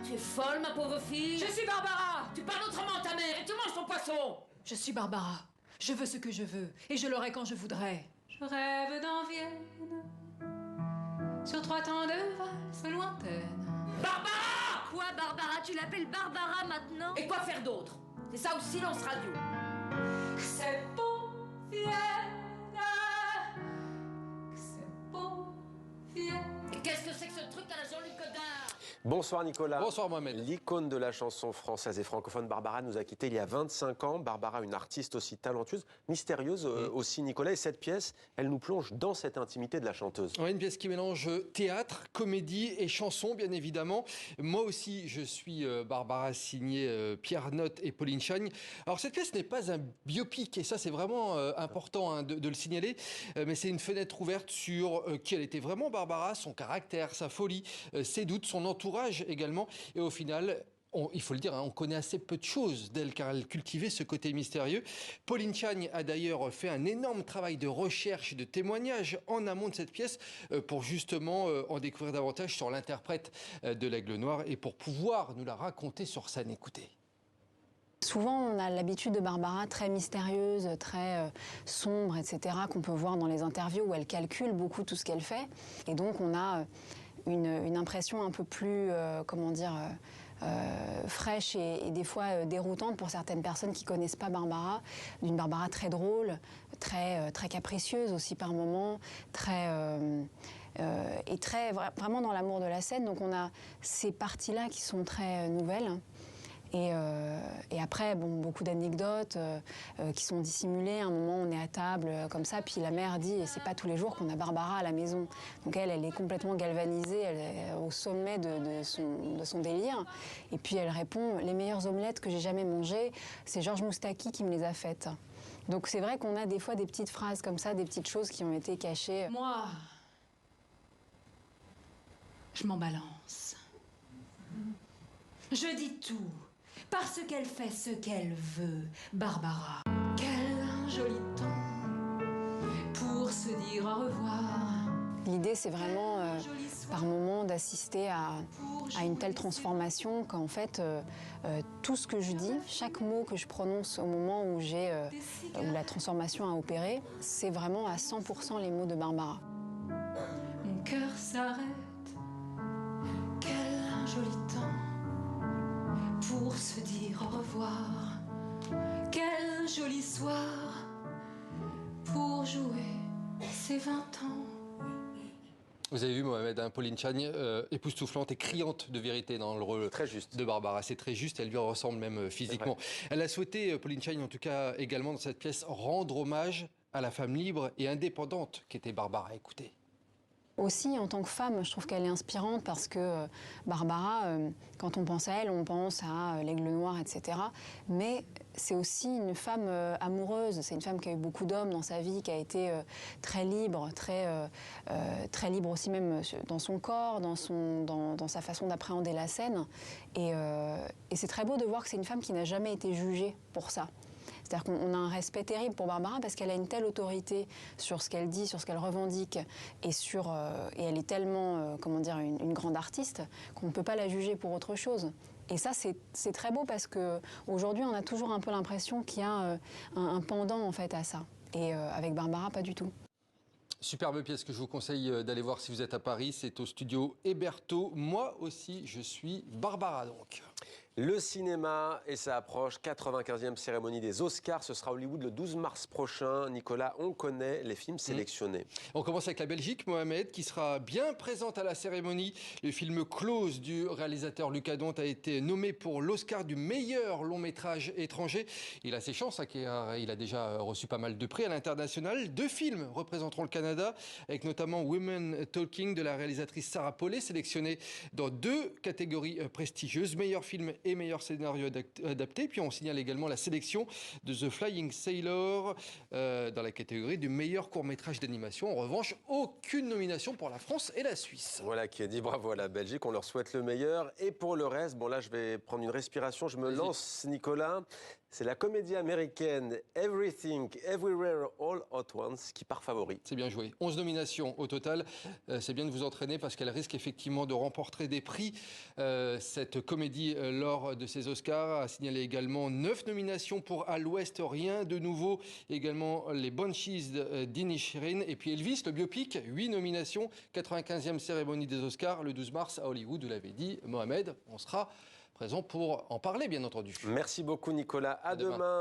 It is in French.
Tu es folle, ma pauvre fille? Je suis Barbara! Tu parles autrement à ta mère et tu manges ton poisson! Je suis Barbara. Je veux ce que je veux et je l'aurai quand je voudrais. Je rêve d'en Vienne, sur 3 temps de valse lointaine. Barbara! Quoi, Barbara? Tu l'appelles Barbara maintenant? Et quoi faire d'autre? C'est ça ou silence radio? C'est beau, Vienne. C'est beau, Vienne. Et qu'est-ce que c'est que ce truc à la Jean-Luc Godard? Bonsoir Nicolas. Bonsoir Mohamed. L'icône de la chanson française et francophone, Barbara, nous a quittés il y a 25 ans. Barbara, une artiste aussi talentueuse, mystérieuse aussi Nicolas. Et cette pièce, elle nous plonge dans cette intimité de la chanteuse. Ouais, une pièce qui mélange théâtre, comédie et chanson, bien évidemment. Moi aussi, je suis Barbara, signée Pierre Notte et Pauline Chagne. Alors cette pièce n'est pas un biopic, et ça c'est vraiment important de le signaler, mais c'est une fenêtre ouverte sur qui elle était vraiment Barbara, son caractère, sa folie, ses doutes, son entourage également. Et au final, il faut le dire, on connaît assez peu de choses d'elle car elle cultivait ce côté mystérieux. Pauline Chagne a d'ailleurs fait un énorme travail de recherche et de témoignage en amont de cette pièce pour justement en découvrir davantage sur l'interprète de l'Aigle Noir et pour pouvoir nous la raconter sur scène. Écoutez. Souvent, on a l'habitude de Barbara très mystérieuse, très sombre, etc., qu'on peut voir dans les interviews où elle calcule beaucoup tout ce qu'elle fait. Et donc, on a une impression un peu plus, fraîche et des fois déroutante pour certaines personnes qui ne connaissent pas Barbara, d'une Barbara très drôle, très capricieuse aussi par moments, et vraiment dans l'amour de la scène. Donc on a ces parties-là qui sont très nouvelles. Et après, beaucoup d'anecdotes qui sont dissimulées. À un moment, on est à table comme ça, puis la mère dit « c'est pas tous les jours qu'on a Barbara à la maison ». Donc elle est complètement galvanisée, elle est au sommet de son délire. Et puis elle répond « les meilleures omelettes que j'ai jamais mangées, c'est Georges Moustaki qui me les a faites ». Donc c'est vrai qu'on a des fois des petites phrases comme ça, des petites choses qui ont été cachées. Moi, je m'en balance. Je dis tout. Parce qu'elle fait ce qu'elle veut, Barbara. Quel joli temps pour se dire au revoir. L'idée, c'est vraiment, par moment, d'assister à une telle transformation qu'en fait, tout ce que je dis, chaque mot que je prononce au moment où la transformation a opéré, c'est vraiment à 100% les mots de Barbara. Mon cœur s'arrête. Quel joli temps pour se dire au revoir. Quel joli soir pour jouer ses 20 ans. Vous avez vu Mohamed, Pauline Chagne, époustouflante et criante de vérité dans le rôle très juste de Barbara. C'est très juste, elle lui ressemble même physiquement. Elle a souhaité, Pauline Chagne en tout cas également dans cette pièce, rendre hommage à la femme libre et indépendante qu'était Barbara. Écoutez. Aussi, en tant que femme, je trouve qu'elle est inspirante parce que Barbara, quand on pense à elle, on pense à l'Aigle Noir, etc. Mais c'est aussi une femme amoureuse. C'est une femme qui a eu beaucoup d'hommes dans sa vie, qui a été très libre, très libre aussi même dans son corps, dans sa façon d'appréhender la scène. Et c'est très beau de voir que c'est une femme qui n'a jamais été jugée pour ça. C'est-à-dire qu'on a un respect terrible pour Barbara parce qu'elle a une telle autorité sur ce qu'elle dit, sur ce qu'elle revendique et elle est tellement, une grande artiste qu'on ne peut pas la juger pour autre chose. Et ça, c'est très beau parce qu'aujourd'hui, on a toujours un peu l'impression qu'il y a un pendant en fait à ça. Et avec Barbara, pas du tout. Superbe pièce que je vous conseille d'aller voir si vous êtes à Paris. C'est au studio Héberto. Moi aussi, je suis Barbara donc. Le cinéma, et ça approche, 95e cérémonie des Oscars. Ce sera à Hollywood le 12 mars prochain. Nicolas, on connaît les films sélectionnés. On commence avec la Belgique, Mohamed, qui sera bien présente à la cérémonie. Le film Close du réalisateur Luc Hadont a été nommé pour l'Oscar du meilleur long métrage étranger. Il a ses chances, car il a déjà reçu pas mal de prix à l'international. 2 films représenteront le Canada, avec notamment Women Talking de la réalisatrice Sarah Paulet, sélectionnée dans 2 catégories prestigieuses, meilleur film et meilleur scénario adapté. Puis on signale également la sélection de The Flying Sailor dans la catégorie du meilleur court-métrage d'animation. En revanche, aucune nomination pour la France et la Suisse. Voilà qui est dit, bravo à la Belgique, on leur souhaite le meilleur. Et pour le reste, bon là je vais prendre une respiration, je me lance Nicolas. C'est la comédie américaine Everything, Everywhere, All at Once qui part favorite. C'est bien joué. 11 nominations au total. C'est bien de vous entraîner parce qu'elle risque effectivement de remporter des prix. Cette comédie, lors de ses Oscars, a signalé également 9 nominations pour À l'Ouest, rien de nouveau. Également les Banshees d'Inisherin. Et puis Elvis, le biopic, 8 nominations. 95e cérémonie des Oscars le 12 mars à Hollywood, vous l'avez dit. Mohamed, on sera présent pour en parler, bien entendu. Merci beaucoup, Nicolas. À demain.